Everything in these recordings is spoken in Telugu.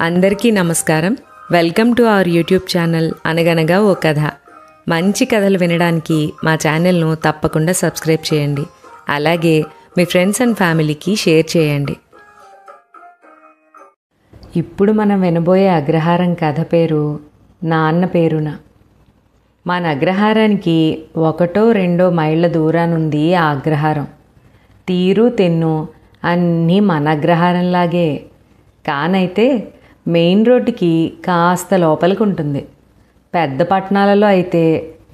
అందరికీ నమస్కారం. Welcome to our YouTube channel అనగనగా ఓ కథ. మంచి కథలు వినడానికి మా ఛానల్ను తప్పకుండా సబ్స్క్రైబ్ చేయండి. అలాగే మీ ఫ్రెండ్స్ అండ్ ఫ్యామిలీకి షేర్ చేయండి. ఇప్పుడు మనం వినబోయే అగ్రహారం కథ పేరు నాన్న పేరున. మన అగ్రహారానికి 1-2 మైళ్ళ దూరానుంది ఆ అగ్రహారం. తీరు తెన్ను అన్నీ మన అగ్రహారంలాగే, కానైతే మెయిన్ రోడ్డుకి కాస్త లోపలికి ఉంటుంది. పెద్ద పట్టణాలలో అయితే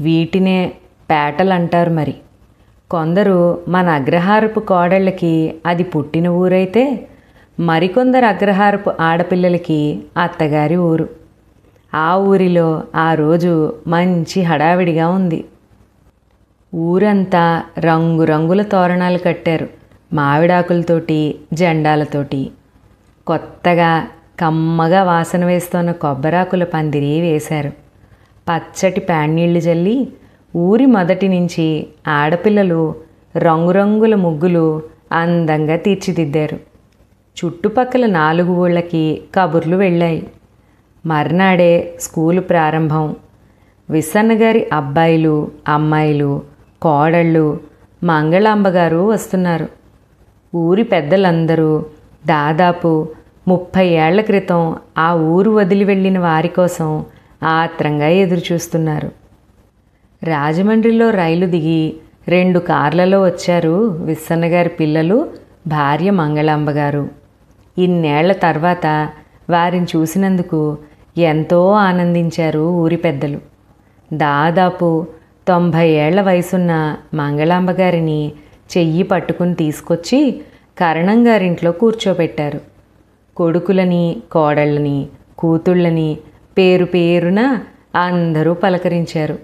వీటినే పేటలు అంటారు. మరి కొందరు మన అగ్రహారపు కోడళ్ళకి అది పుట్టిన ఊరైతే, మరికొందరు అగ్రహారపు ఆడపిల్లలకి అత్తగారి ఊరు. ఆ ఊరిలో ఆ రోజు మంచి హడావిడిగా ఉంది. ఊరంతా రంగురంగుల తోరణాలు కట్టారు. మామిడాకులతోటి, జెండాలతోటి. కొత్తగా కమ్మగా వాసన వేస్తున్న కొబ్బరాకుల పందిరి వేశారు. పచ్చటి పేన్నీళ్లు జల్లి ఊరి మొదటి నుంచి ఆడపిల్లలు రంగురంగుల ముగ్గులు అందంగా తీర్చిదిద్దారు. చుట్టుపక్కల 4 ఊళ్ళకి కబుర్లు వెళ్ళాయి. మర్నాడే స్కూలు ప్రారంభం. విస్సన్నగారి అబ్బాయిలు, అమ్మాయిలు, కోడళ్ళు, మంగళాంబగారు వస్తున్నారు. ఊరి పెద్దలందరూ దాదాపు 30 ఏళ్ల క్రితం ఆ ఊరు వదిలి వెళ్ళిన వారి కోసం ఆత్రంగా ఎదురుచూస్తున్నారు. రాజమండ్రిలో రైలు దిగి 2 కార్లలో వచ్చారు విస్సన్నగారి పిల్లలు, భార్య మంగళాంబగారు. ఇన్నేళ్ల తర్వాత వారిని చూసినందుకు ఎంతో ఆనందించారు ఊరి పెద్దలు. దాదాపు 90 ఏళ్ల వయసున్న మంగళాంబగారిని చెయ్యి పట్టుకుని తీసుకొచ్చి కరణంగారింట్లో కూర్చోబెట్టారు. కొడుకులని, కోడళ్ళని, కూతుళ్ళని పేరు పేరున అందరూ పలకరించారు.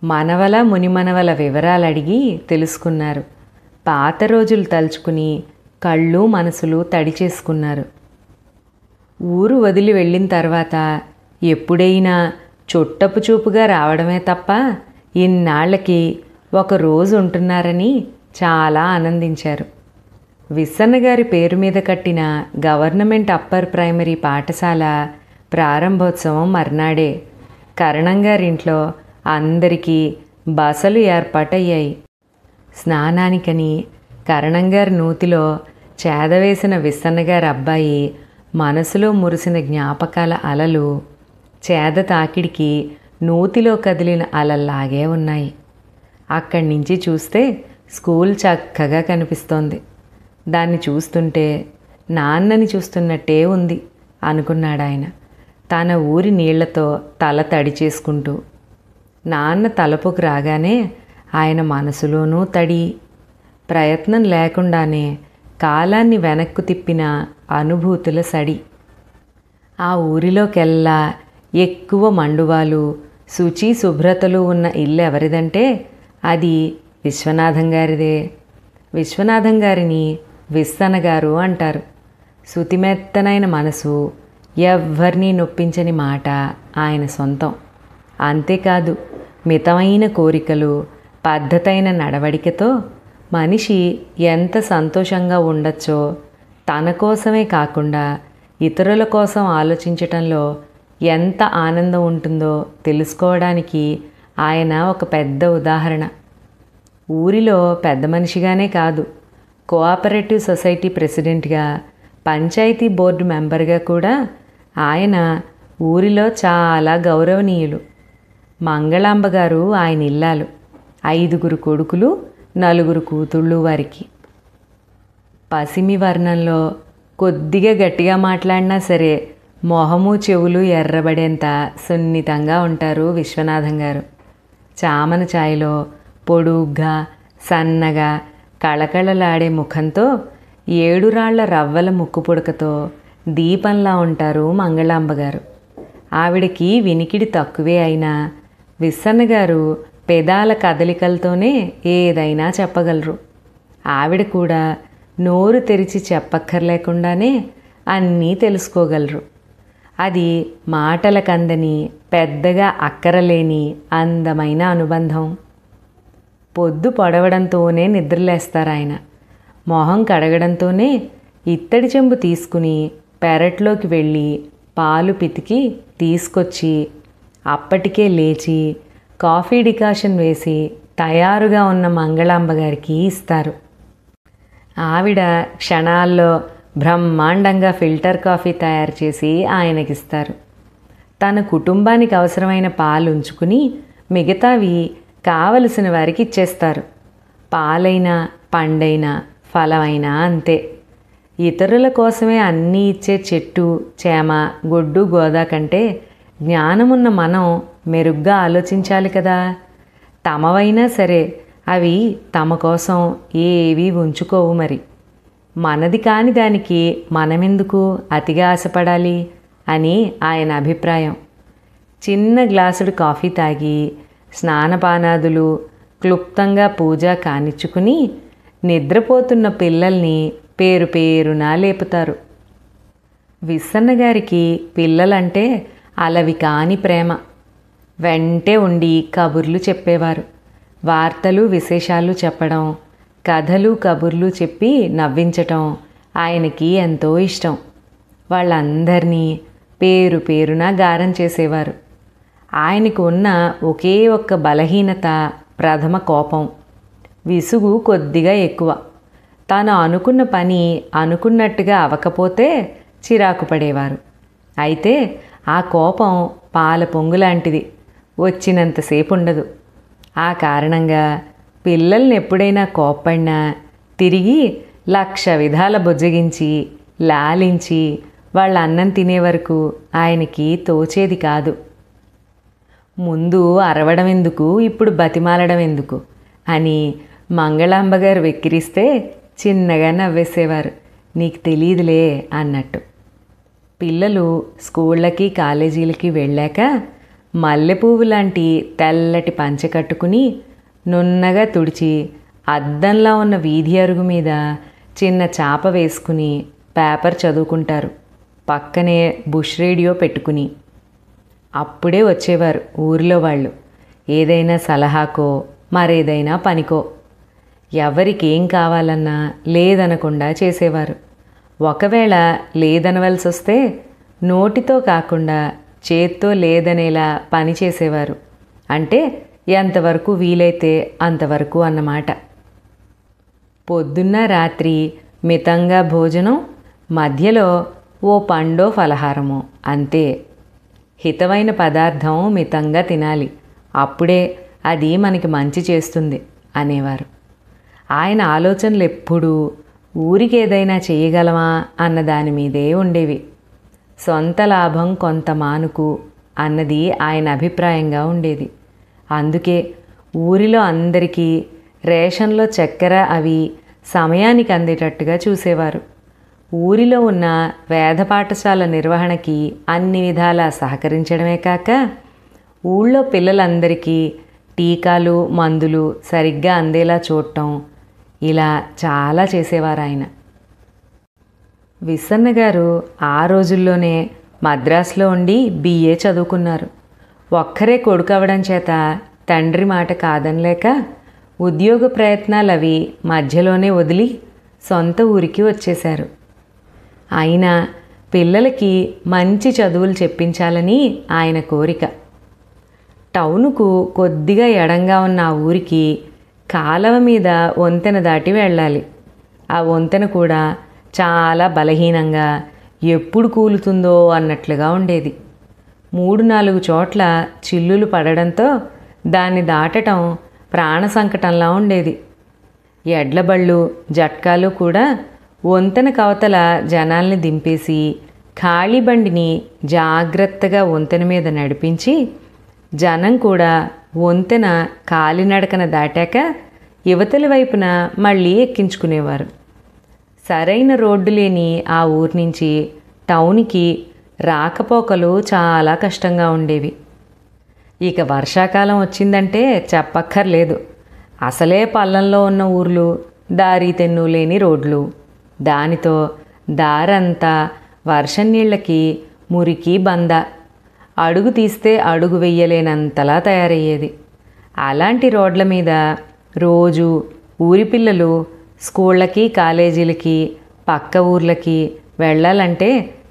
మనవల మునిమనవల వివరాలు అడిగి తెలుసుకున్నారు. పాత రోజులు తలుచుకుని కళ్ళు మనసులు తడి చేసుకున్నారు. ఊరు వదిలి వెళ్ళిన తర్వాత ఎప్పుడైనా చుట్టపు చూపుగా రావడమే తప్ప ఇన్నాళ్లకి ఒక రోజు ఉంటున్నారని చాలా ఆనందించారు. విస్సన్నగారి పేరు మీద కట్టిన గవర్నమెంట్ అప్పర్ ప్రైమరీ పాఠశాల ప్రారంభోత్సవం మర్నాడే. కరణంగారింట్లో అందరికీ బసలు ఏర్పాటయ్యాయి. స్నానానికని కరణంగారి నూతిలో చేదవేసిన విస్సన్నగారి అబ్బాయి మనసులో మురిసిన జ్ఞాపకాల అలలు చేద తాకిడికి నూతిలో కదిలిన అలల్లాగే ఉన్నాయి. అక్కడి నుంచి చూస్తే స్కూల్ చక్కగా కనిపిస్తోంది. దాన్ని చూస్తుంటే నాన్నని చూస్తున్నట్టే ఉంది అనుకున్నాడాయన, తన ఊరి నీళ్లతో తల తడి చేసుకుంటూ. నాన్న తలపుకు రాగానే ఆయన మనసులోనూ తడి. ప్రయత్నం లేకుండానే కాలాన్ని వెనక్కు తిప్పిన అనుభూతుల సడి. ఆ ఊరిలోకెల్లా ఎక్కువ మండువాలు, శుచి శుభ్రతలు ఉన్న ఇల్లు ఎవరిదంటే అది విశ్వనాథం గారిదే. విశ్వనాథం గారిని విస్సన్నగారు అంటారు. శుతిమెత్తనైన మనసు, ఎవ్వరినీ నొప్పించని మాట ఆయన సొంతం. అంతేకాదు, మితమైన కోరికలు, పద్ధతైన నడవడికతో మనిషి ఎంత సంతోషంగా ఉండొచ్చో, తన కోసమే కాకుండా ఇతరుల కోసం ఆలోచించటంలో ఎంత ఆనందం ఉంటుందో తెలుసుకోవడానికి ఆయన ఒక పెద్ద ఉదాహరణ. ఊరిలో పెద్ద మనిషిగానే కాదు, కోఆపరేటివ్ సొసైటీ ప్రెసిడెంట్గా, పంచాయతీ బోర్డు మెంబర్గా కూడా ఆయన ఊరిలో చాలా గౌరవనీయులు. మంగళాంబగారు ఆయన ఇల్లాలు. 5 కొడుకులు, 4 కూతుళ్ళు వారికి. పసిమి వర్ణంలో కొద్దిగా గట్టిగా మాట్లాడినా సరే మొహము చెవులు ఎర్రబడేంత సున్నితంగా ఉంటారు విశ్వనాథం గారు. చామన ఛాయలో పొడుగ్గా, సన్నగా, కళకళలాడే ముఖంతో, 7 రాళ్ల రవ్వల ముక్కు పుడకతో దీపంలా ఉంటారు మంగళాంబగారు. ఆవిడకి వినికిడి తక్కువే అయినా విస్సన్నగారు పెదాల కదలికలతోనే ఏదైనా చెప్పగలరు. ఆవిడ కూడా నోరు తెరిచి చెప్పక్కర్లేకుండానే అన్నీ తెలుసుకోగలరు. అది మాటలకందని, పెద్దగా అక్కరలేని అందమైన అనుబంధం. పొద్దు పొడవడంతోనే నిద్రలేస్తారాయన. మొహం కడగడంతోనే ఇత్తడి చెంబు తీసుకుని పెరట్లోకి వెళ్ళి పాలు పితికి తీసుకొచ్చి అప్పటికే లేచి కాఫీ డికాషన్ వేసి తయారుగా ఉన్న మంగళాంబ గారికి ఇస్తారు. ఆవిడ క్షణాల్లో బ్రహ్మాండంగా ఫిల్టర్ కాఫీ తయారు చేసి ఆయనకిస్తారు. తన కుటుంబానికి అవసరమైన పాలు ఉంచుకుని మిగతావి కావలసిన వారికి ఇచ్చేస్తారు. పాలైనా పండైనా ఫలమైనా అంతే. ఇతరుల కోసమే అన్నీ ఇచ్చే చెట్టు చేమ గొడ్డు గోదా కంటే జ్ఞానమున్న మనం మెరుగ్గా ఆలోచించాలి కదా. తమవైనా సరే అవి తమ కోసం ఏవి ఉంచుకోవు. మరి మనది కాని దానికి మనమెందుకు అతిగా ఆశపడాలి అని ఆయన అభిప్రాయం. చిన్న గ్లాసుడు కాఫీ తాగి స్నానపానాదులు క్లుప్తంగా పూజ కానిచ్చుకుని నిద్రపోతున్న పిల్లల్ని పేరు పేరునా లేపుతారు. విస్సన్నగారికి పిల్లలంటే అలవి కాని ప్రేమ. వెంటే ఉండి కబుర్లు చెప్పేవారు. వార్తలు విశేషాలు చెప్పడం, కథలు కబుర్లు చెప్పి నవ్వించటం ఆయనకి ఎంతో ఇష్టం. వాళ్ళందరినీ పేరు పేరున గారం చేసేవారు. ఆయనకు ఉన్న ఒకే ఒక్క బలహీనత ప్రథమ కోపం. విసుగు కొద్దిగా ఎక్కువ. తాను అనుకున్న పని అనుకున్నట్టుగా అవకపోతే చిరాకు పడేవారు. అయితే ఆ కోపం పాల పొంగులాంటిది, వచ్చినంతసేపు ఉండదు. ఆ కారణంగా పిల్లల్ని ఎప్పుడైనా కోప్పడినా తిరిగి 1,00,000 విధాల బుజ్జగించి లాలించి వాళ్ళ అన్నం తినే వరకు ఆయనకి తోచేది కాదు. ముందు అరవడం ఎందుకు, ఇప్పుడు బతిమాలడం ఎందుకు అని మంగళాంబ గారు వెక్కిరిస్తే చిన్నగా నవ్వేసేవారు. నీకు తెలియదులే అన్నట్టు. పిల్లలు స్కూళ్ళకి కాలేజీలకి వెళ్ళాక మల్లెపువ్వు లాంటి తెల్లటి పంచె కట్టుకుని నున్నగా తుడిచి అద్దంలా ఉన్న వీధి అరుగు మీద చిన్న చాప వేసుకుని పేపర్ చదువుకుంటారు. పక్కనే బుష్ రేడియో పెట్టుకుని. అప్పుడే వచ్చేవారు ఊరిలో వాళ్ళు. ఏదైనా సలహాకో మరేదైనా పనికో. ఎవరికేం కావాలన్నా లేదనకుండా చేసేవారు. ఒకవేళ లేదనవలసి వస్తే నోటితో కాకుండా చేత్తో లేదనేలా పని చేసేవారు. అంటే ఎంతవరకు వీలైతే అంతవరకు అన్నమాట. పొద్దున్న రాత్రి మితంగా భోజనం, మధ్యలో ఓ పండో ఫలహారమో అంతే. హితమైన పదార్థం మితంగా తినాలి, అప్పుడే అది మనకి మంచి చేస్తుంది అనేవారు. ఆయన ఆలోచనలు ఎప్పుడూ ఊరికి ఏదైనా చేయగలమా అన్న దాని మీదే ఉండేవి. సొంత లాభం కొంత మానుకు అన్నది ఆయన అభిప్రాయంగా ఉండేది. అందుకే ఊరిలో అందరికీ రేషన్లో చక్కెర అవి సమయానికి అందేటట్టుగా చూసేవారు. ఊరిలో ఉన్న వేద పాఠశాల నిర్వహణకి అన్ని విధాలా సహకరించడమే కాక ఊళ్ళో పిల్లలందరికీ టీకాలు మందులు సరిగ్గా అందేలా చూడటం, ఇలా చాలా చేసేవారు ఆయన. విస్సన్న గారు ఆ రోజుల్లోనే మద్రాసులో ఉండి BA చదువుకున్నారు. ఒక్కరే కొడుకు అవడం చేత తండ్రి మాట కాదనలేక ఉద్యోగ ప్రయత్నాలు అవి మధ్యలోనే వదిలి సొంత ఊరికి వచ్చేశారు. అయినా పిల్లలకి మంచి చదువులు చెప్పించాలని ఆయన కోరిక. టౌనుకు కొద్దిగా ఎడంగా ఉన్న ఆ ఊరికి కాలవ మీద వంతెన దాటి వెళ్ళాలి. ఆ వంతెన కూడా చాలా బలహీనంగా ఎప్పుడు కూలుతుందో అన్నట్లుగా ఉండేది. 3-4 చోట్ల చిల్లులు పడడంతో దాన్ని దాటటం ప్రాణ సంకటంలా ఉండేది. ఎడ్లబళ్ళు జట్కాలు కూడా వంతెన కవతల జనాల్ని దింపేసి ఖాళీ బండిని జాగ్రత్తగా వంతెన మీద నడిపించి జనం కూడా వంతెన కాలినడకన దాటాక యువతలి వైపున మళ్ళీ ఎక్కించుకునేవారు. సరైన రోడ్డు లేని ఆ ఊరి నుంచి టౌన్కి రాకపోకలు చాలా కష్టంగా ఉండేవి. ఇక వర్షాకాలం వచ్చిందంటే చెప్పక్కర్లేదు. అసలే పల్లంలో ఉన్న ఊర్లు, దారి తెన్ను లేని రోడ్లు. దానితో దారంతా వర్షం నీళ్ళకి మురికి బంద. అడుగు తీస్తే అడుగు వెయ్యలేనంతలా తయారయ్యేది. అలాంటి రోడ్ల మీద రోజు ఊరి పిల్లలు స్కూళ్ళకి కాలేజీలకి పక్క ఊర్లకి వెళ్ళాలంటే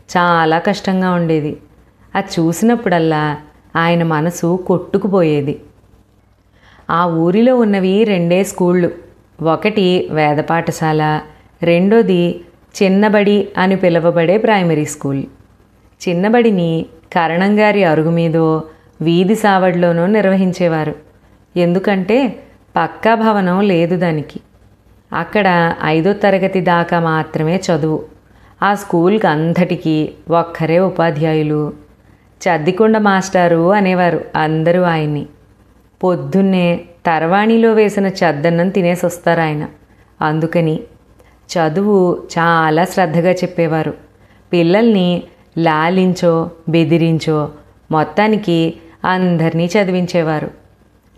చాలా కష్టంగా ఉండేది. అది చూసినప్పుడల్లా ఆయన మనసు కొట్టుకుపోయేది. ఆ ఊరిలో ఉన్నవి 2 స్కూళ్ళు. ఒకటి వేద పాఠశాల, రెండోది చిన్నబడి అని పిలువబడే ప్రైమరీ స్కూల్. చిన్నబడిని కరణంగారి అరుగు మీదో వీధి సావడిలోనూ నిర్వహించేవారు. ఎందుకంటే పక్కా భవనం లేదు దానికి. అక్కడ 5వ తరగతి దాకా మాత్రమే చదువు. ఆ స్కూల్కి అంతటికీ ఒక్కరే ఉపాధ్యాయులు. చద్దికొండ మాస్టారు అనేవారు అందరూ ఆయన్ని. పొద్దున్నే తర్వాణిలో వేసిన చద్దన్నం తినేసి వస్తారు ఆయన. అందుకని చదువు చాలా శ్రద్ధగా చెప్పేవారు. పిల్లల్ని లాలించో బెదిరించో మొత్తానికి అందరినీ చదివించేవారు.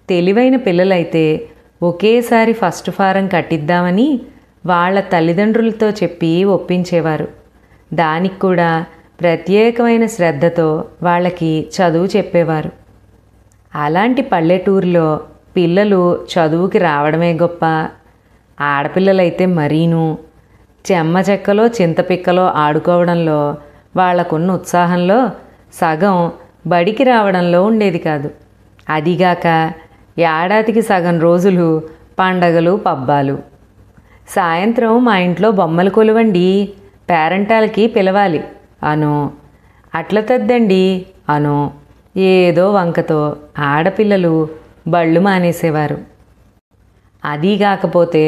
తెలివైన పిల్లలైతే ఒకేసారి ఫస్ట్ ఫారం కట్టిద్దామని వాళ్ళ తల్లిదండ్రులతో చెప్పి ఒప్పించేవారు. దానికి కూడా ప్రత్యేకమైన శ్రద్ధతో వాళ్ళకి చదువు చెప్పేవారు. అలాంటి పల్లెటూరులో పిల్లలు చదువుకి రావడమే గొప్ప. ఆడపిల్లలైతే మరీను చెమ్మ చెక్కలో చింతపిక్కలో ఆడుకోవడంలో వాళ్ళకున్న ఉత్సాహంలో సగం బడికి రావడంలో ఉండేది కాదు. అదిగాక ఏడాదికి సగం రోజులు పండగలు పబ్బాలు. సాయంత్రం మా ఇంట్లో బొమ్మలు కొలువండి, పేరంటాలకి పిలవాలి అనో, అట్ల తద్దండి అనో ఏదో వంకతో ఆడపిల్లలు బళ్ళు మానేసేవారు. అది కాకపోతే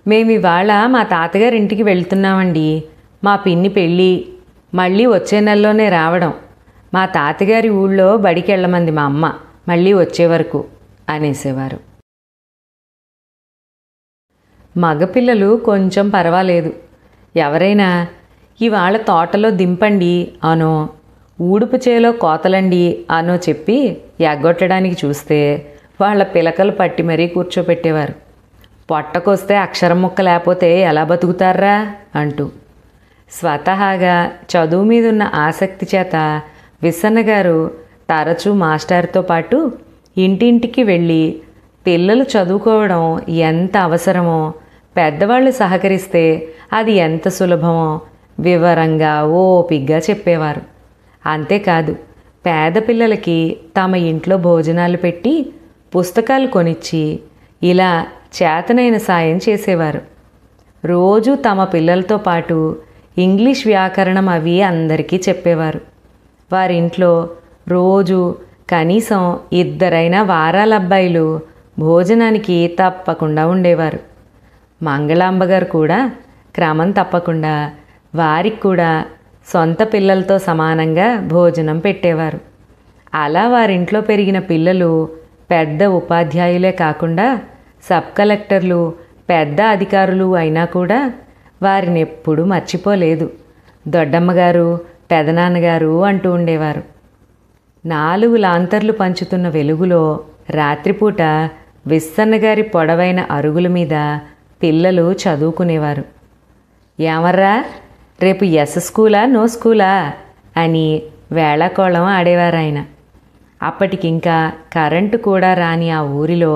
మేమివాళ మా తాతగారింటికి వెళ్తున్నామండి, మా పిన్ని పెళ్ళి, మళ్ళీ వచ్చే నెలలోనే రావడం, మా తాతగారి ఊళ్ళో బడికి వెళ్ళమంది మా అమ్మ మళ్ళీ వచ్చే వరకు అనేసేవారు. మగపిల్లలు కొంచెం పర్వాలేదు. ఎవరైనా ఇవాళ తోటలో దింపండి అనో, ఊడుపు చేలో కోతలండి అనో చెప్పి ఎగ్గొట్టడానికి చూస్తే వాళ్ళ పిలకలు పట్టి మరీ కూర్చోపెట్టేవారు. పొట్టకొస్తే అక్షరం ముక్క లేకపోతే ఎలా బతుకుతారా అంటూ. స్వతహాగా చదువు మీదున్న ఆసక్తి చేత విస్సన్నగారు తరచూ మాస్టర్తో పాటు ఇంటింటికి వెళ్ళి పిల్లలు చదువుకోవడం ఎంత అవసరమో, పెద్దవాళ్ళు సహకరిస్తే అది ఎంత సులభమో వివరంగా ఓపిగ్గా చెప్పేవారు. అంతేకాదు పేద పిల్లలకి తమ ఇంట్లో భోజనాలు పెట్టి పుస్తకాలు కొనిచ్చి ఇలా చేతనైన సాయం చేసేవారు. రోజు తమ పిల్లలతో పాటు ఇంగ్లీష్ వ్యాకరణం అవి అందరికీ చెప్పేవారు. వారింట్లో రోజు కనీసం 2 వారాల అబ్బాయిలు భోజనానికి తప్పకుండా ఉండేవారు. మంగళాంబ గారు కూడా క్రమం తప్పకుండా వారికి కూడా సొంత పిల్లలతో సమానంగా భోజనం పెట్టేవారు. అలా వారింట్లో పెరిగిన పిల్లలు పెద్ద ఉపాధ్యాయులే కాకుండా సబ్ కలెక్టర్లు, పెద్ద అధికారులు అయినా కూడా వారిని ఎప్పుడూ మర్చిపోలేదు. దొడ్డమ్మగారు, పెదనాన్నగారు అంటూ ఉండేవారు. 4 లాంతర్లు పంచుతున్న వెలుగులో రాత్రిపూట విస్సన్నగారి పొడవైన అరుగుల మీద పిల్లలు చదువుకునేవారు. ఏమర్రా రేపు ఎస్ స్కూలా నో స్కూలా అని వేళాకోళం ఆడేవారాయన. అప్పటికింకా కరెంటు కూడా రాని ఆ ఊరిలో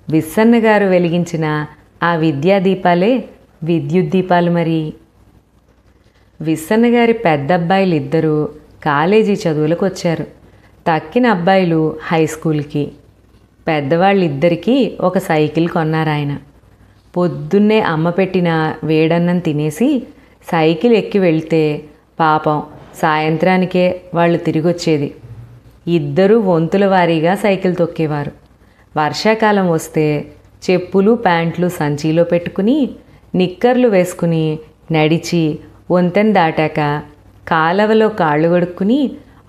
విస్సన్నగారు వెలిగించిన ఆ విద్యాదీపాలే విద్యుత్ దీపాలు. మరి విస్సన్నగారి పెద్ద అబ్బాయిలు 2 కాలేజీ చదువులకు వచ్చారు. తక్కిన అబ్బాయిలు హై స్కూల్కి. పెద్దవాళ్ళిద్దరికీ ఒక సైకిల్ కొన్నారాయన. పొద్దున్నే అమ్మ పెట్టిన వేడన్నం తినేసి సైకిల్ ఎక్కి వెళ్తే పాపం సాయంత్రానికే వాళ్ళు తిరిగొచ్చేది. 2 వంతుల వారీగా సైకిల్ తొక్కేవారు. వర్షాకాలం వస్తే చెప్పులు ప్యాంట్లు సంచిలో పెట్టుకుని నిక్కర్లు వేసుకుని నడిచి వంతెన దాటాక కాలవలో కాళ్ళు కడుక్కుని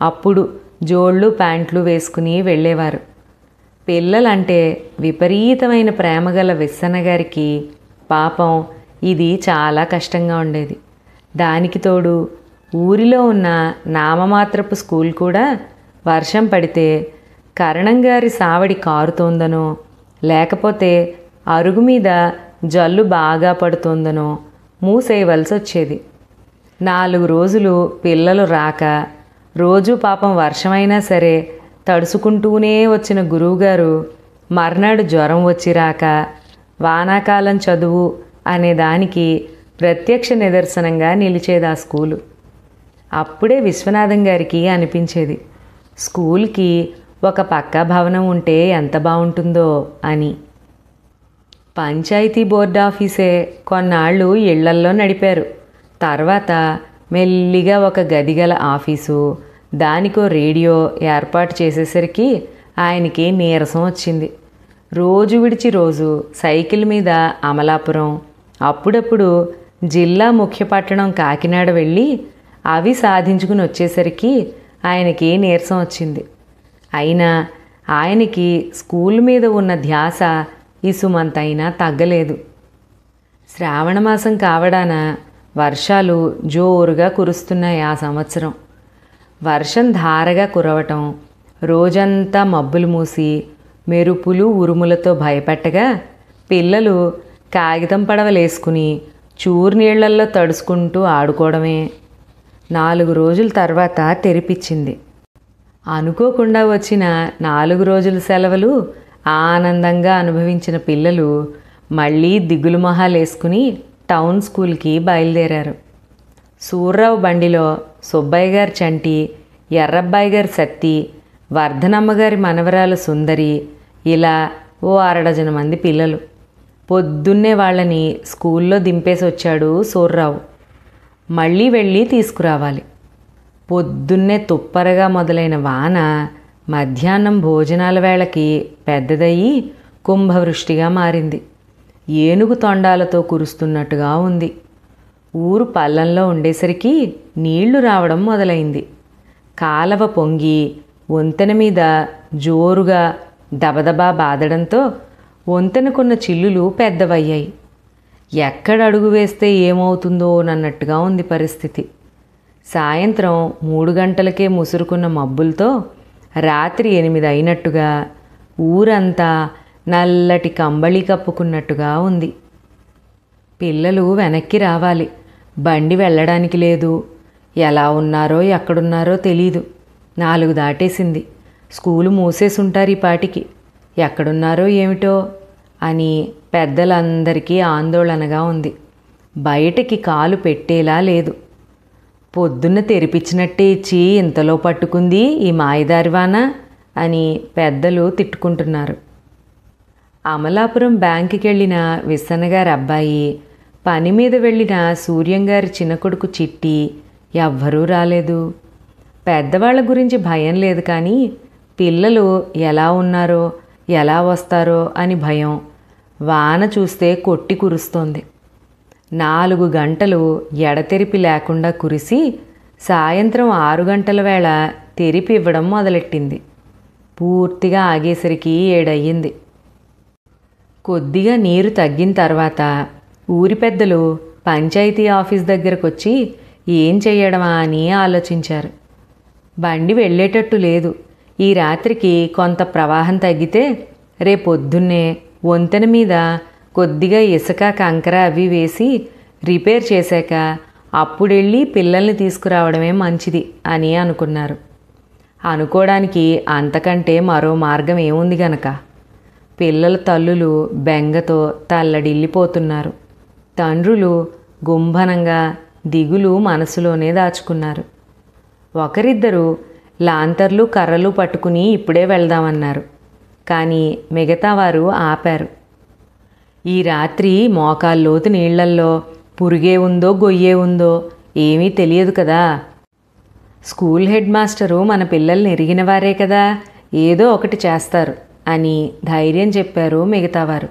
అప్పుడు జోళ్ళు ప్యాంట్లు వేసుకుని వెళ్ళేవారు. పిల్లలంటే విపరీతమైన ప్రేమగల విస్సన్నగారికి పాపం ఇది చాలా కష్టంగా ఉండేది. దానికి తోడు ఊరిలో ఉన్న నామమాత్రపు స్కూల్ కూడా వర్షం పడితే కరణంగారి సావడి కారుతోందనో లేకపోతే అరుగు మీద జల్లు బాగా పడుతోందనో మూసేయవలసి వచ్చేది. 4 రోజులు పిల్లలు రాక రోజు పాపం వర్షమైనా సరే తడుచుకుంటూనే వచ్చిన గురువుగారు మర్నాడు జ్వరం వచ్చి రాక వానాకాలం చదువు అనే దానికి ప్రత్యక్ష నిదర్శనంగా నిలిచేది ఆ స్కూలు. అప్పుడే విశ్వనాథం గారికి అనిపించేది, స్కూల్కి ఒక పక్కా భవనం ఉంటే ఎంత బాగుంటుందో అని. పంచాయతీ బోర్డు ఆఫీసే కొన్నాళ్ళు ఇళ్లల్లో నడిపారు. తర్వాత మెల్లిగా ఒక గదిగల ఆఫీసు, దానికో రేడియో ఏర్పాటు చేసేసరికి ఆయనకి నీరసం వచ్చింది. రోజు విడిచి రోజు సైకిల్ మీద అమలాపురం, అప్పుడప్పుడు జిల్లా ముఖ్య పట్టణం కాకినాడ వెళ్ళి అవి సాధించుకుని వచ్చేసరికి ఆయనకి నీరసం వచ్చింది. అయినా ఆయనకి స్కూల్ మీద ఉన్న ధ్యాస ఇసుమంతైనా తగ్గలేదు. శ్రావణమాసం కావడాన వర్షాలు జోరుగా కురుస్తున్నాయి. ఆ సంవత్సరం వర్షం ధారగా కురవటం, రోజంతా మబ్బులు మూసి మెరుపులు ఉరుములతో భయపెట్టగా పిల్లలు కాగితం పడవలేసుకుని చూర్నీళ్లల్లో తడుచుకుంటూ ఆడుకోవడమే. 4 రోజుల తర్వాత తెరిపించింది. అనుకోకుండా వచ్చిన 4 రోజుల సెలవులు ఆనందంగా అనుభవించిన పిల్లలు మళ్ళీ దిగులు మొహాలేసుకుని టౌన్ స్కూల్కి బయలుదేరారు. సూర్రావు బండిలో సుబ్బయ్య గారి చంటి, ఎర్రబ్బాయి గారి సత్తి, వర్ధనమ్మ గారి మనవరాలు సుందరి, ఇలా ఓ 6 మంది పిల్లలు. పొద్దున్నే వాళ్ళని స్కూల్లో దింపేసి వచ్చాడు సూర్రావు. మళ్ళీ వెళ్ళి తీసుకురావాలి. పొద్దున్నే తుప్పరగా మొదలైన వాన మధ్యాహ్నం భోజనాల వేళకి పెద్దదయ్యి కుంభవృష్టిగా మారింది. ఏనుగు తొండాలతో కురుస్తున్నట్టుగా ఉంది. ఊరు పల్లంలో ఉండేసరికి నీళ్లు రావడం మొదలైంది. కాలవ పొంగి వంతెన మీద జోరుగా దబదబా బాదడంతో వంతెనకున్న చిల్లులు పెద్దవయ్యాయి. ఎక్కడ అడుగు వేస్తే ఏమవుతుందోనన్నట్టుగా ఉంది పరిస్థితి. సాయంత్రం 3 గంటలకే ముసురుకున్న మబ్బులతో రాత్రి 8 అయినట్టుగా ఊరంతా నల్లటి కంబళి కప్పుకున్నట్టుగా ఉంది. పిల్లలు వెనక్కి రావాలి. బండి వెళ్ళడానికి లేదు. ఎలా ఉన్నారో ఎక్కడున్నారో తెలీదు. 4 దాటేసింది. స్కూలు మూసేసుంటారు ఈ పాటికి. ఎక్కడున్నారో ఏమిటో అని పెద్దలందరికీ ఆందోళనగా ఉంది. బయటికి కాలు పెట్టేలా లేదు. పొద్దున్న తెరిపించినట్టే ఇచ్చి ఇంతలో పట్టుకుంది ఈ మాయదారివాన అని పెద్దలు తిట్టుకుంటున్నారు. అమలాపురం బ్యాంకుకి వెళ్ళిన విస్సన్నగారి అబ్బాయి, పని మీద వెళ్ళిన సూర్యంగారి చిన్న కొడుకు చిట్టి ఎవ్వరూ రాలేదు. పెద్దవాళ్ళ గురించి భయం లేదు, కానీ పిల్లలు ఎలా ఉన్నారో ఎలా వస్తారో అని భయం. వాన చూస్తే కొట్టి కురుస్తోంది. 4 గంటలు ఎడతెరిపి లేకుండా కురిసి సాయంత్రం 6 గంటల వేళ తెరిపి ఇవ్వడం మొదలెట్టింది. పూర్తిగా ఆగేసరికి 7 అయ్యింది. కొద్దిగా నీరు తగ్గిన తర్వాత ఊరి పెద్దలు పంచాయతీ ఆఫీస్ దగ్గరకు వచ్చి ఏం చెయ్యడమా అని ఆలోచించారు. బండి వెళ్ళేటట్టు లేదు. ఈ రాత్రికి కొంత ప్రవాహం తగ్గితే రేపొద్దున్నే వంతెన మీద కొద్దిగా ఇసుక కంకర అవి వేసి రిపేర్ చేశాక అప్పుడెళ్ళి పిల్లల్ని తీసుకురావడమే మంచిది అని అనుకున్నారు. అనుకోవడానికి అంతకంటే మరో మార్గం ఏముంది గనక. పిల్లల తల్లులు బెంగతో తల్లడిల్లిపోతున్నారు. తండ్రులు గుంభనంగా దిగులు మనసులోనే దాచుకున్నారు. ఒకరిద్దరు లాంతర్లు కర్రలు పట్టుకుని ఇప్పుడే వెళ్దామన్నారు. కానీ మిగతా వారు ఆపారు. ఈ రాత్రి మోకాల్లోతు నీళ్లల్లో పురుగే ఉందో గొయ్యే ఉందో ఏమీ తెలియదు కదా. స్కూల్ హెడ్ మాస్టరు మన పిల్లల్ని ఎరిగినవారే కదా, ఏదో ఒకటి చేస్తారు అని ధైర్యం చెప్పారు మిగతావారు.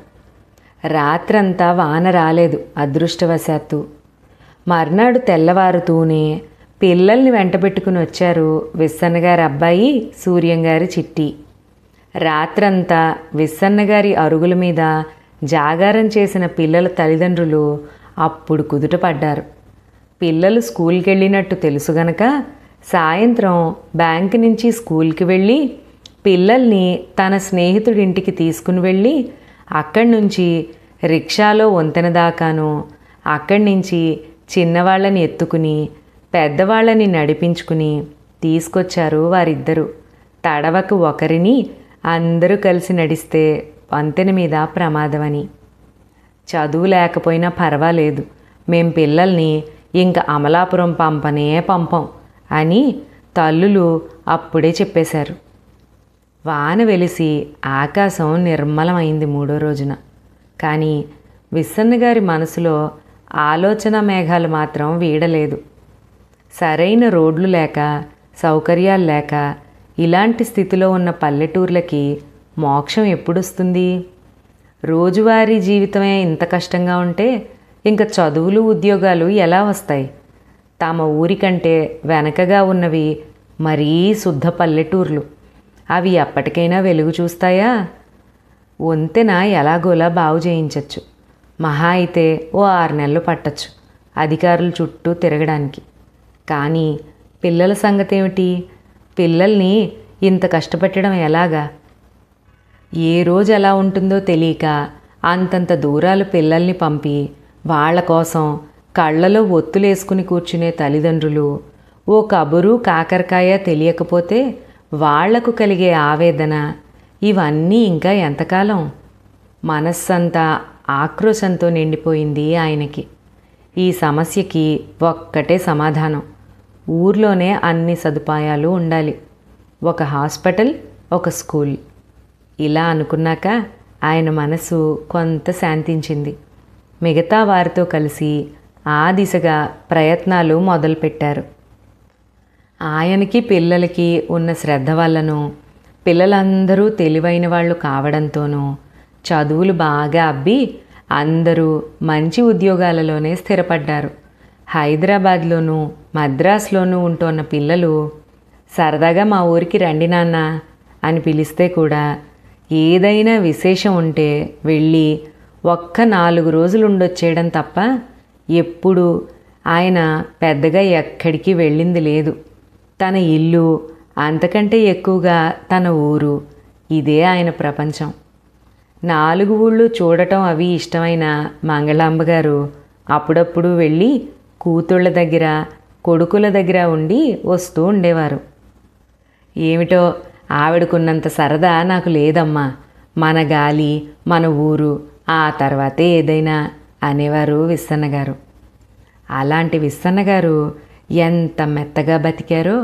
రాత్రంతా వాన రాలేదు అదృష్టవశాత్తు. మర్నాడు తెల్లవారుతూనే పిల్లల్ని వెంటబెట్టుకుని వచ్చారు విస్సన్నగారి అబ్బాయి, సూర్యంగారి చిట్టి. రాత్రంతా విస్సన్నగారి అరుగుల మీద జాగారం చేసిన పిల్లల తల్లిదండ్రులు అప్పుడు కుదుటపడ్డారు. పిల్లలు స్కూల్కి వెళ్ళినట్టు తెలుసు గనక సాయంత్రం బ్యాంకు నుంచి స్కూల్కి వెళ్ళి పిల్లల్ని తన స్నేహితుడింటికి తీసుకుని వెళ్ళి అక్కడి నుంచి రిక్షాలో వంతెన దాకాను, అక్కడి నుంచి చిన్నవాళ్ళని ఎత్తుకుని పెద్దవాళ్ళని నడిపించుకుని తీసుకొచ్చారు వారిద్దరూ. తడవకు ఒకరిని అందరూ కలిసి నడిస్తే వంతెన మీద ప్రమాదమని. చదువు లేకపోయినా పర్వాలేదు, మేం పిల్లల్ని ఇంక అమలాపురం పంపం అని తల్లులు అప్పుడే చెప్పేశారు. వాన వెలిసి ఆకాశం నిర్మలమైంది 3వ రోజున. కానీ విస్సన్నగారి మనసులో ఆలోచన మేఘాలు మాత్రం వీడలేదు. సరైన రోడ్లు లేక, సౌకర్యాలు లేక ఇలాంటి స్థితిలో ఉన్న పల్లెటూర్లకి మోక్షం ఎప్పుడొస్తుంది? రోజువారీ జీవితమే ఇంత కష్టంగా ఉంటే ఇంకా చదువులు, ఉద్యోగాలు ఎలా వస్తాయి? తమ ఊరికంటే వెనకగా ఉన్నవి మరీ శుద్ధ పల్లెటూర్లు. అవి ఎప్పటికైనా వెలుగు చూస్తాయా? వంతెన ఎలాగోలా బాగు చేయించవచ్చు. మహా అయితే ఓ 6 నెలలు పట్టచ్చు అధికారుల చుట్టూ తిరగడానికి. కానీ పిల్లల సంగతి ఏమిటి? పిల్లల్ని ఇంత కష్టపెట్టడం ఎలాగా? ఏ రోజు ఎలా ఉంటుందో తెలియక అంతంత దూరాలు పిల్లల్ని పంపి వాళ్ళ కోసం కళ్ళలో ఒత్తులేసుకుని కూర్చునే తల్లిదండ్రులు, ఓ కబురు కాకరకాయ తెలియకపోతే వాళ్లకు కలిగే ఆవేదన, ఇవన్నీ ఇంకా ఎంతకాలం? మనస్సంతా ఆక్రోశంతో నిండిపోయింది ఆయనకి. ఈ సమస్యకి ఒక్కటే సమాధానం. ఊర్లోనే అన్ని సదుపాయాలు ఉండాలి. ఒక హాస్పిటల్, ఒక స్కూల్. ఇలా అనుకున్నాక ఆయన మనసు కొంత శాంతించింది. మిగతా వారితో కలిసి ఆ దిశగా ప్రయత్నాలు మొదలుపెట్టారు. ఆయనకి పిల్లలకి ఉన్న శ్రద్ధ వల్లనూ, పిల్లలందరూ తెలివైన వాళ్ళు కావడంతోనూ చదువులు బాగా అబ్బి అందరూ మంచి ఉద్యోగాలలోనే స్థిరపడ్డారు. హైదరాబాద్లోనూ మద్రాసులోనూ ఉంటున్న పిల్లలు సరదాగా మా ఊరికి రండి నాన్న అని పిలిస్తే కూడా ఏదైనా విశేషం ఉంటే వెళ్ళి ఒక్క 4 రోజులు ఉండొచ్చేయడం తప్ప ఎప్పుడు ఆయన పెద్దగా ఎక్కడికి వెళ్ళింది లేదు. తన ఇల్లు, అంతకంటే ఎక్కువగా తన ఊరు, ఇదే ఆయన ప్రపంచం. 4 ఊళ్ళు చూడటం అవి ఇష్టమైన మంగళాంబ గారు అప్పుడప్పుడు వెళ్ళి కూతుళ్ళ దగ్గర, కొడుకుల దగ్గర ఉండి వస్తూ ఉండేవారు. ఏమిటో ఆవిడకున్నంత సరదా నాకు లేదమ్మా. మన గాలి, మన ఊరు, ఆ తర్వాతే ఏదైనా అనేవారు విస్సన్నగారు. అలాంటి విస్సన్నగారు ఎంత మెత్తగా బతికారో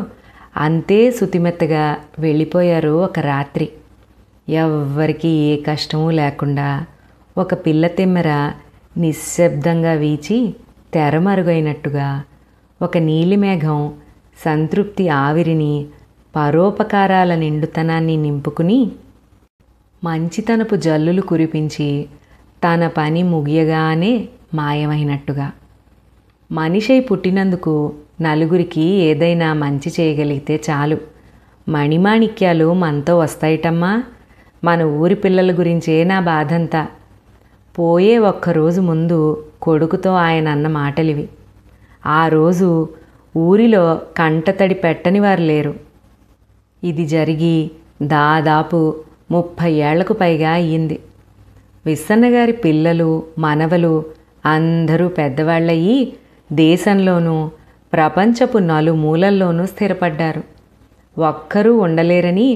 అంతే శుతిమెత్తగా వెళ్ళిపోయారు ఒక రాత్రి. ఎవ్వరికీ ఏ కష్టమూ లేకుండా ఒక పిల్ల తెమ్మెర నిశ్శబ్దంగా వీచి తెరమరుగైనట్టుగా ఒక నీలిమేఘం సంతృప్తి ఆవిరిని, పరోపకారాల నిండుతనాన్ని నింపుకుని మంచితనపు జల్లులు కురిపించి తన పని ముగియగానే మాయమైనట్టుగా. మనిషై పుట్టినందుకు నలుగురికి ఏదైనా మంచి చేయగలిగితే చాలు. మణిమాణిక్యాలు మనతో వస్తాయిటమ్మా. మన ఊరి పిల్లల గురించే నా బాధంతా. పోయే ఒక్కరోజు ముందు కొడుకుతో ఆయన అన్న మాటలివి. ఆ రోజు ఊరిలో కంటతడి పెట్టని వారు లేరు. ఇది జరిగి దాదాపు 30 ఏళ్లకు పైగా అయ్యింది. విస్సన్నగారి పిల్లలు, మనవలు అందరూ పెద్దవాళ్ళయి దేశంలోనూ ప్రపంచపు నలుమూలల్లోనూ స్థిరపడ్డారు. ఒక్కరూ ఉండలేరని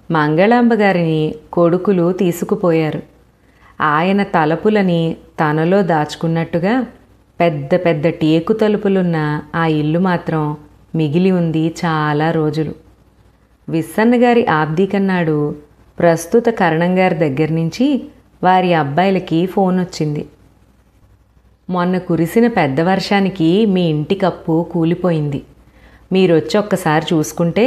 మంగళాంబ గారిని కొడుకులు తీసుకుపోయారు. ఆయన తలుపులని తనలో దాచుకున్నట్టుగా పెద్ద పెద్ద టేకు తలుపులున్న ఆ ఇల్లు మాత్రం మిగిలి ఉంది చాలా రోజులు. విస్సన్నగారి ఆబ్దీకన్నాడు ప్రస్తుత కరణంగారి దగ్గర నుంచి వారి అబ్బాయిలకి ఫోన్ వచ్చింది. మొన్న కురిసిన పెద్ద వర్షానికి మీ ఇంటి కప్పు కూలిపోయింది. మీరొచ్చి ఒక్కసారి చూసుకుంటే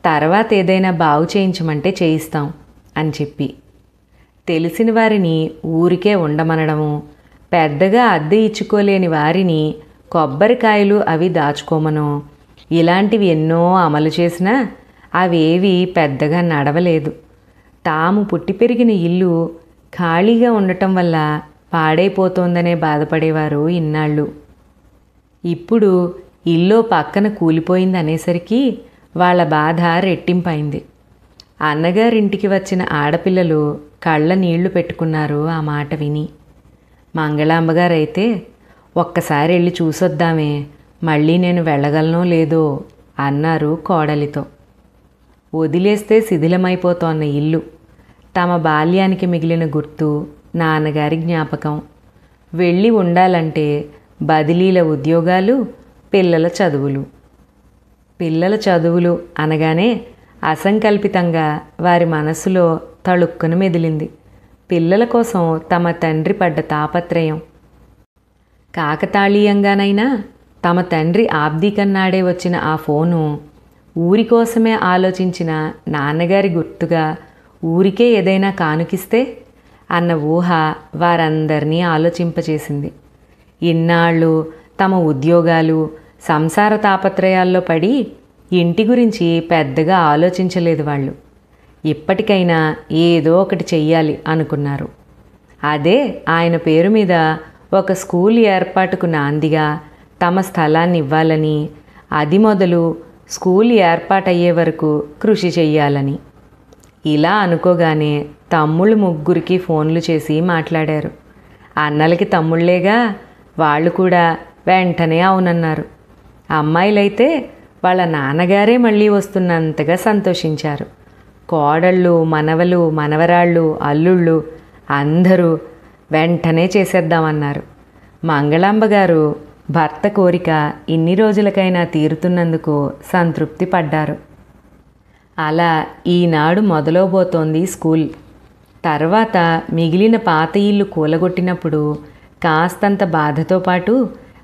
తర్వాత ఏదైనా బాగు చేయించమంటే చేయిస్తాం అని చెప్పి, తెలిసిన వారిని ఊరికే ఉండమనడము, పెద్దగా అద్దె ఇచ్చుకోలేని వారిని కొబ్బరికాయలు అవి దాచుకోమనో, ఇలాంటివి ఎన్నో అమలు చేసినా అవేవి పెద్దగా నడవలేదు. తాము పుట్టి పెరిగిన ఇల్లు ఖాళీగా ఉండటం వల్ల పాడైపోతోందనే బాధపడేవారు ఇన్నాళ్ళు. ఇప్పుడు ఇల్లు పక్కన కూలిపోయింది అనేసరికి వాళ్ళ బాధ రెట్టింపైంది. అన్నగారింటికి వచ్చిన ఆడపిల్లలు కళ్ళ నీళ్లు పెట్టుకున్నారు ఆ మాట విని. మంగళాంబగారైతే ఒక్కసారి వెళ్ళి చూసొద్దామే, మళ్ళీ నేను వెళ్ళగలనో లేదో అన్నారు కోడలితో. వదిలేస్తే శిథిలమైపోతోన్న ఇల్లు, తమ బాల్యానికి మిగిలిన గుర్తు, నాన్నగారి జ్ఞాపకం. వెళ్ళి ఉండాలంటే బదిలీల ఉద్యోగాలు, పిల్లల చదువులు. పిల్లల చదువులు అనగానే అసంకల్పితంగా వారి మనస్సులో తళుక్కున మెదిలింది పిల్లల కోసం తమ తండ్రి పడ్డ తాపత్రయం. కాకతాళీయంగానైనా తమ తండ్రి ఆబ్దీకన్నాడే వచ్చిన ఆ ఫోను ఊరి కోసమే ఆలోచించిన నాన్నగారి గుర్తుగా ఊరికే ఏదైనా కానుకిస్తే అన్న ఊహ వారందరినీ ఆలోచింపచేసింది. ఇన్నాళ్ళు తమ ఉద్యోగాలు, సంసార తాపత్రయాల్లో పడి ఇంటి గురించి పెద్దగా ఆలోచించలేదు వాళ్ళు. ఇప్పటికైనా ఏదో ఒకటి చెయ్యాలి అనుకున్నారు. అదే ఆయన పేరు మీద ఒక స్కూల్ ఏర్పాటుకు నాందిగా తమ స్థలాన్ని ఇవ్వాలని, అది మొదలు స్కూల్ ఏర్పాటయ్యే వరకు కృషి చెయ్యాలని. ఇలా అనుకోగానే తమ్ముళ్ళు ముగ్గురికి ఫోన్లు చేసి మాట్లాడారు. అన్నలకి తమ్ముళ్లేగా, వాళ్ళు కూడా వెంటనే అవునన్నారు. అమ్మాయిలైతే వాళ్ళ నాన్నగారే మళ్ళీ వస్తున్నంతగా సంతోషించారు. కోడళ్ళు, మనవలు, మనవరాళ్ళు, అల్లుళ్ళు అందరూ వెంటనే చేసేద్దామన్నారు. మంగళాంబ గారు భర్త కోరిక ఇన్ని రోజులకైనా తీరుతున్నందుకు సంతృప్తి పడ్డారు. అలా ఈనాడు మొదలవబోతోంది స్కూల్. తర్వాత మిగిలిన పాత ఇల్లు కూలగొట్టినప్పుడు కాస్తంత బాధతో పాటు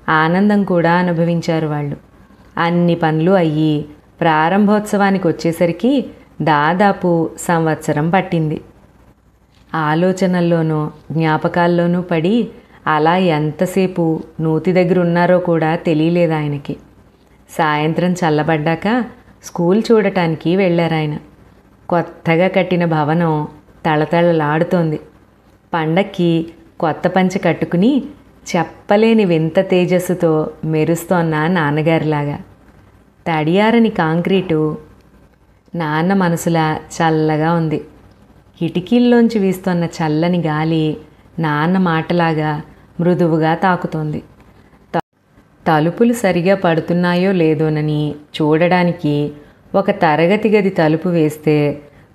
ఆనందం కూడా అనుభవించారు వాళ్ళు. అన్ని పనులు అయ్యి ప్రారంభోత్సవానికి వచ్చేసరికి దాదాపు సంవత్సరం పట్టింది. ఆలోచనల్లోనూ జ్ఞాపకాల్లోనూ పడి అలా ఎంతసేపు నూతి దగ్గర ఉన్నారో కూడా తెలియలేదు ఆయనకి. సాయంత్రం చల్లబడ్డాక స్కూల్ చూడటానికి వెళ్ళారాయన. కొత్తగా కట్టిన భవనం తళతళలాడుతోంది. పండక్కి కొత్త పంచె కట్టుకుని చెప్పలేని వింత తేజస్సుతో మెరుస్తోన్న నాన్నగారిలాగా. తడియారని కాంక్రీటు నాన్న మనసులా చల్లగా ఉంది. కిటికీల్లోంచి వీస్తోన్న చల్లని గాలి నాన్న మాటలాగా మృదువుగా తాకుతోంది. తలుపులు సరిగా పడుతున్నాయో లేదోనని చూడడానికి ఒక తరగతి గది తలుపు వేస్తే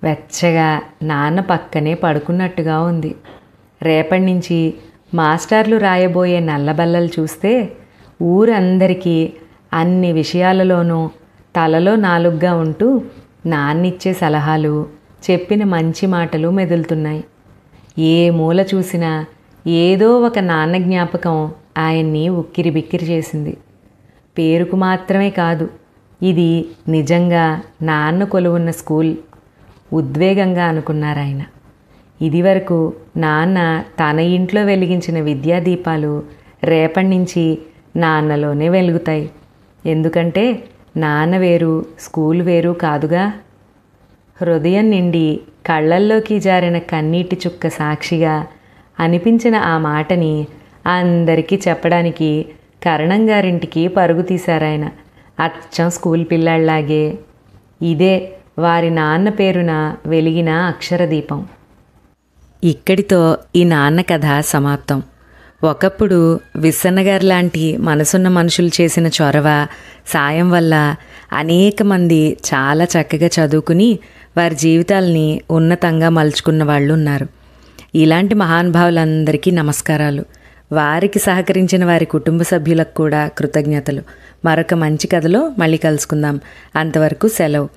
వెచ్చగా నాన్న పక్కనే పడుకున్నట్టుగా ఉంది. రేపటి నుంచి మాస్టర్లు రాయబోయే నల్లబల్లలు చూస్తే ఊరందరికీ అన్ని విషయాలలోనూ తలలో నాలుగ్గా ఉంటూ నాన్నిచ్చే సలహాలు, చెప్పిన మంచి మాటలు మెదులుతున్నాయి. ఏ మూల చూసినా ఏదో ఒక నాన్న జ్ఞాపకం ఆయన్ని ఉక్కిరి బిక్కిరి చేసింది. పేరుకు మాత్రమే కాదు, ఇది నిజంగా నాన్న కొలువున్న స్కూల్. ఉద్వేగంగా అనుకున్నారాయన. ఇదివరకు నాన్న తన ఇంట్లో వెలిగించిన విద్యాదీపాలు రేపటి నుంచి నాన్నలోనే వెలుగుతాయి. ఎందుకంటే నాన్న వేరు, స్కూల్ వేరు కాదుగా. హృదయం నిండి కళ్ళల్లోకి జారిన కన్నీటి చుక్క సాక్షిగా అనిపించిన ఆ మాటని అందరికీ చెప్పడానికి కరణంగారింటికి పరుగు తీశారాయన. అచ్చం స్కూల్ పిల్లాళ్లాగే. ఇదే వారి నాన్న పేరున వెలిగిన అక్షరదీపం. ఇక్కడితో ఈ నాన్న కథ సమాప్తం. ఒకప్పుడు విస్సన్నగారు లాంటి మనసున్న మనుషులు చేసిన చొరవ, సాయం వల్ల అనేక మంది చాలా చక్కగా చదువుకుని వారి జీవితాల్ని ఉన్నతంగా మలుచుకున్న వాళ్ళు ఉన్నారు. ఇలాంటి మహానుభావులందరికీ నమస్కారాలు. వారికి సహకరించిన వారి కుటుంబ సభ్యులకు కూడా కృతజ్ఞతలు. మరొక మంచి కథలో మళ్ళీ కలుసుకుందాం. అంతవరకు సెలవు.